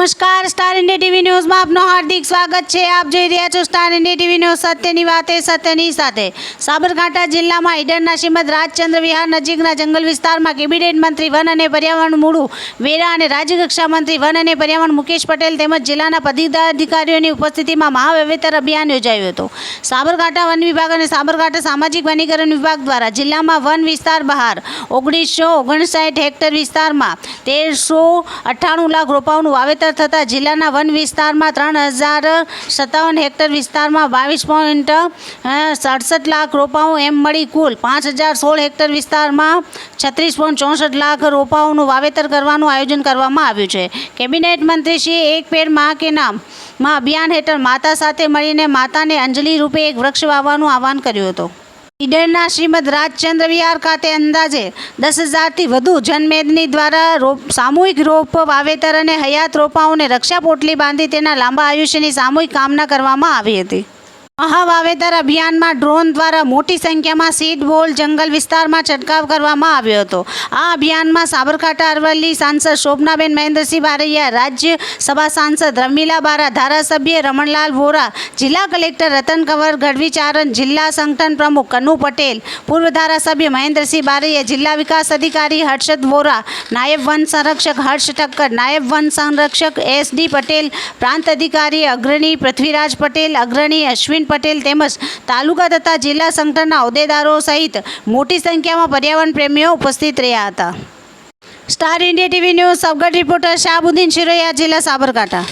નમસ્કાર, star India TV ન્યૂઝમાં આપનું હાર્દિક સ્વાગત છે। આપ જોઈ રહ્યા છો સ્ટાર ઇન્ડિયા ટીવી ન્યૂઝ, સત્યની વાતે સત્યની સાથે। સાબરકાંઠા જિલ્લામાં ઈડરના શ્રીમદ રાજચંદ્ર વિહાર નજીકના જંગલ વિસ્તારમાં કેબિનેટ મંત્રી વન અને પર્યાવરણ મુળુ વેરા અને રાજ્યકક્ષા મંત્રી વન અને પર્યાવરણ મુકેશ પટેલ તેમજ જિલ્લાના પદાધિકારીઓની ઉપસ્થિતિમાં મહાવાવેતર અભિયાન યોજાયું હતું। સાબરકાંઠા વન વિભાગ અને સાબરકાંઠા સામાજિક વનીકરણ વિભાગ દ્વારા જિલ્લામાં વન વિસ્તાર બહાર 1959 હેક્ટર વિસ્તારમાં 1398 લાખ રોપાઓનું વાવેતર થતાં જિલ્લાના વન વિસ્તારમાં 3057 હેક્ટર વિસ્તારમાં 22.67 લાખ રોપાઓ એમ મળી કુલ 5016 હેક્ટર વિસ્તારમાં 36.64 લાખ રોપાઓનું વાવેતર કરવાનું આયોજન કરવામાં આવ્યું છે। કેબિનેટ મંત્રીશ્રીએ એક પેડ માં કે નામમાં અભિયાન હેઠળ માતા સાથે મળીને માતાને અંજલિ રૂપે એક વૃક્ષ વાવવાનું આહવાન કર્યું હતું। ઈડરના શ્રીમદ રાજચંદ્ર વિહાર ખાતે અંદાજે 10,000થી વધુ જનમેદની દ્વારા સામૂહિક રોપ વાવેતર અને હયાત રોપાઓને રક્ષા પોટલી બાંધી તેના લાંબા આયુષ્યની સામૂહિક કામના કરવામાં આવી હતી। મહાવાવેતર અભિયાનમાં ડ્રોન દ્વારા મોટી સંખ્યામાં સીડ બોલ જંગલ વિસ્તારમાં છંટકાવ કરવામાં આવ્યો હતો। આ અભિયાનમાં સાબરકાંઠા અરવલ્લી સાંસદ શોભનાબેન મહેન્દ્રસિંહ બારૈયા, રાજ્યસભા સાંસદ રમીલા બારા, ધારાસભ્ય રમણલાલ વોરા, જિલ્લા કલેક્ટર રતન કંવર ગઢવી ચારણ, જિલ્લા સંગઠન પ્રમુખ કનુ પટેલ, પૂર્વ ધારાસભ્ય મહેન્દ્રસિંહ બારૈયા, જિલ્લા વિકાસ અધિકારી હર્ષદ વોરા, નાયબ વન સંરક્ષક હર્ષ ઠક્કર, નાયબ વન સંરક્ષક SD પટેલ, પ્રાંત અધિકારી અગ્રણી પૃથ્વીરાજ પટેલ, અગ્રણી અશ્વિન પટેલ તેમજ તાલુકા તથા જિલ્લા સંગઠનના હોદ્દેદારો સહિત મોટી સંખ્યામાં પર્યાવરણ પ્રેમીઓ ઉપસ્થિત રહ્યા હતા। Star India TV News Sabgadh reporter Shahabuddin Shiroya, જિલ્લા સાબરકાંઠા।